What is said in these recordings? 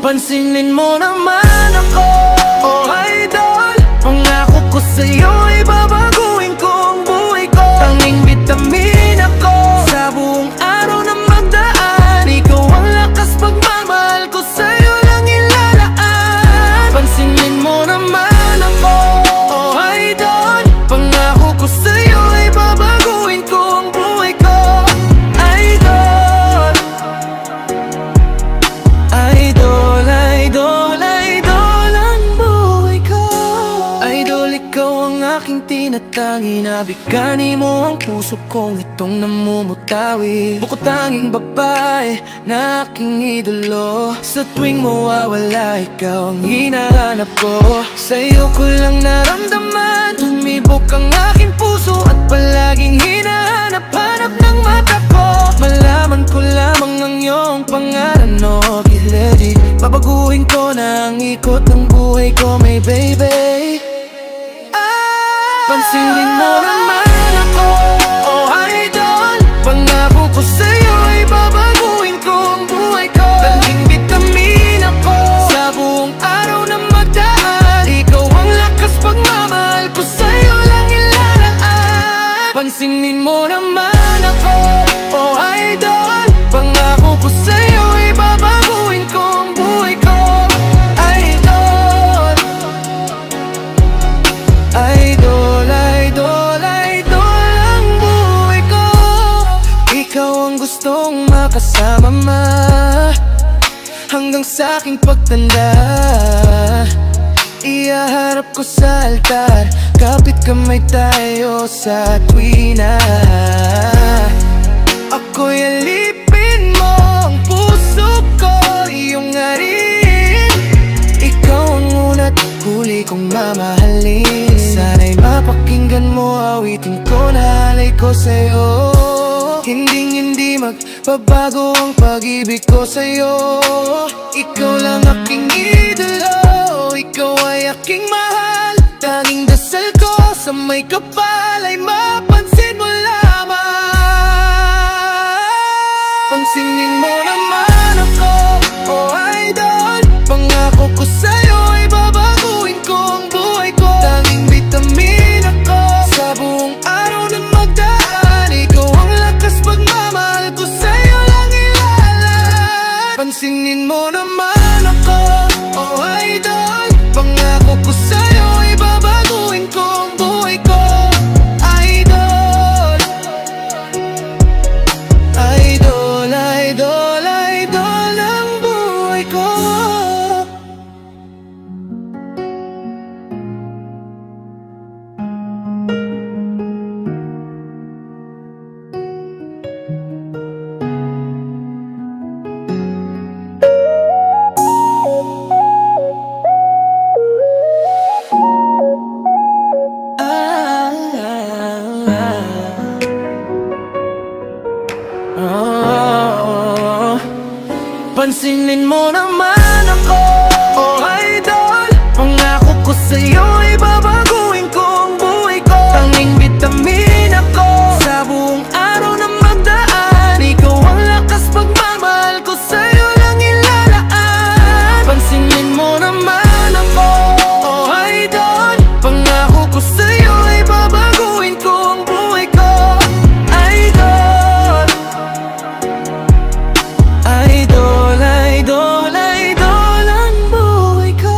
Pansinin mo naman ako, oh idol. Pangako ko sa'yo ay babaguhin ko ang buhay ko. Tanging bitamin ako sa buong araw na magdaan. Ikaw ang lakas, pagmamahal ko sa'yo lang ilalaan. Pansinin mo naman ako, oh idol. Pangako ko sa'yo ay babaguhin ko ang buhay ko. Idol, idol, idol, idol ang buhay ko. Idol, ikaw ang aking tinatangi. Nabigani mo ang puso kong itong namumutawi. Bukod tanging babae na aking idolo. Sa tuwing mawawala, ikaw ang hinahanap ko. Sa'yo ko lang naramdaman, tumibok ang aking puso at palaging hinahanap-hanap ng mata ko. Malaman ko lamang ang iyong pangalan, no Giledi. Babaguhin ko na ang ikot ng buhay ko, may baby. Pansinin mo naman ako, oh idol. Pangako ko sa'yo ay babaguhin ko ang buhay ko. Tanging bitamin ako sa buong araw na magdaan. Ikaw ang lakas, pagmamahal ko sa'yo lang ilalaan. Pansinin mo naman ako, oh idol. Pangako ko sa'yo ay babaguhin ko ang buhay ko. Idol, idol, idol, idol ang buhay ko. Ikaw ang gustong makasama hanggang sa aking pagtanda. Ihaharap ko sa altar, kapit kamay tayo sa tuwina. Ako'y alipin mo ang puso ko, iyong ngarin. Ikaw ang una't huli kong mamahalin. Sana'y mapakinggan mo awitin ko na alay ko sa'yo. Hindi magbabago ang pag-ibig ko sa'yo. Ikaw lang aking idolo, ikaw ay aking mahal. Tanging dasal ko sa may kapal ay mapansin mo lamang. Pansinin mo naman ako, oh idol. Pangako ko sa'yo ay babaguhin ko ang buhay ko. Tanging bitamin ako sa buong araw na magdaan. Ikaw ang lakas, pagmamahal ko sa'yo lang ilalaan. Pansinin mo naman ako, oh idol. Pangako ko sa'yo ay babaguhin ko ang buhay ko. Idol, idol, idol, idol ang buhay ko. Pansinin mo naman ako, oh idol. Pangako ko sa'yo ay babaguhin ko ang buhay ko. Tanging bitamin ako sa buong araw na magdaan. Ikaw ang lakas, pagmamahal ko sa'yo lang ilalaan. Pansinin mo naman ako, oh idol. Pangako ko sa'yo ay babaguhin ko ang buhay ko. Idol, idol, idol, idol ang buhay ko.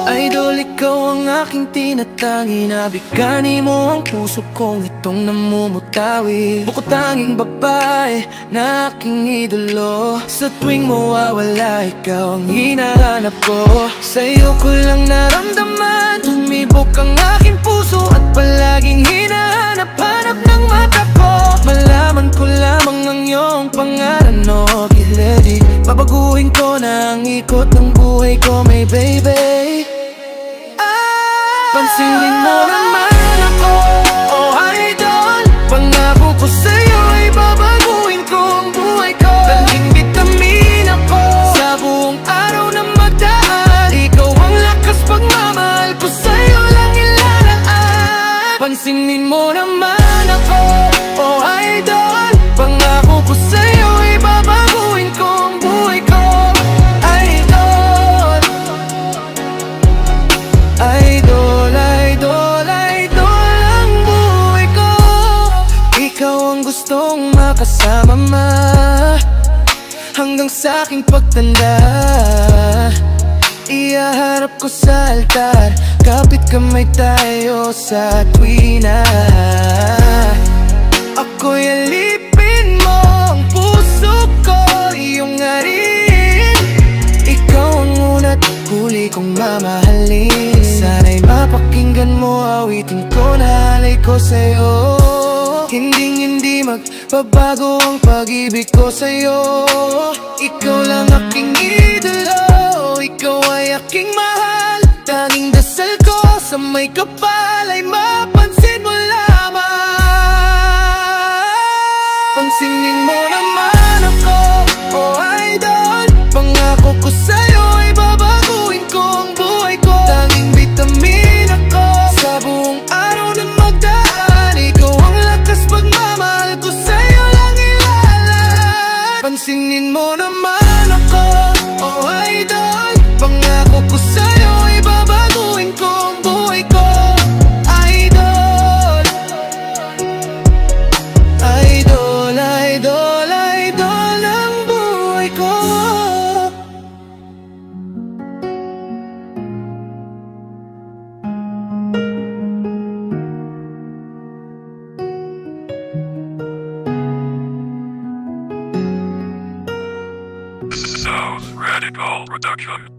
Idol, ikaw ang aking tinatangi. Nabigani mo ang puso kong itong namumutawi. Bukod tanging babae na aking idolo. Sa tuwing mawawala, ikaw ang hinahanap ko. Sa'yo ko lang naramdaman, tumibok ang aking puso at palaging hinahanap-hanap ng mata ko. Malaman ko lamang ang iyong pangalan, no Giledi. Babaguhin ko na ang ikot ng buhay ko, may baby. Pansinin mo naman ako, oh idol. Pangako ko sa'yo ay babaguhin ko ang buhay ko. Tanging bitamin ako sa buong araw na magdaan. Ikaw ang lakas, pagmamahal ko sa'yo lang ilalaan. Pansinin aking pagtanda, ihaharap ko sa altar, kapit kamay tayo sa tuwina. Ako'y alipin mo, ang puso ko iyong ngarin. Ikaw ang una't huli kong mamahalin. Sana'y mapakinggan mo awitin ko na alay ko sa'yo. Hindi magbabago ang pag-ibig ko sa'yo. Ikaw lang aking idolo, ikaw ay aking mahal. Tanging dasal ko sa may kapal ay mapansin mo lamang. Pansinin mo naman ako, oh idol. Pangako ko sa'yo ay babaguhin ko ang buhay ko. Tanging bitamin ako sa buong araw na magdaan. Ikaw ang lakas pagmamahal ko sa'yo lang ilalaan. Pansinin mo naman ako, oh idol. Pangako ko sa'yo ay babaguhin ko ang buhay ko. Idol, idol, idol, idol ang buhay ko. This is South Radical Production.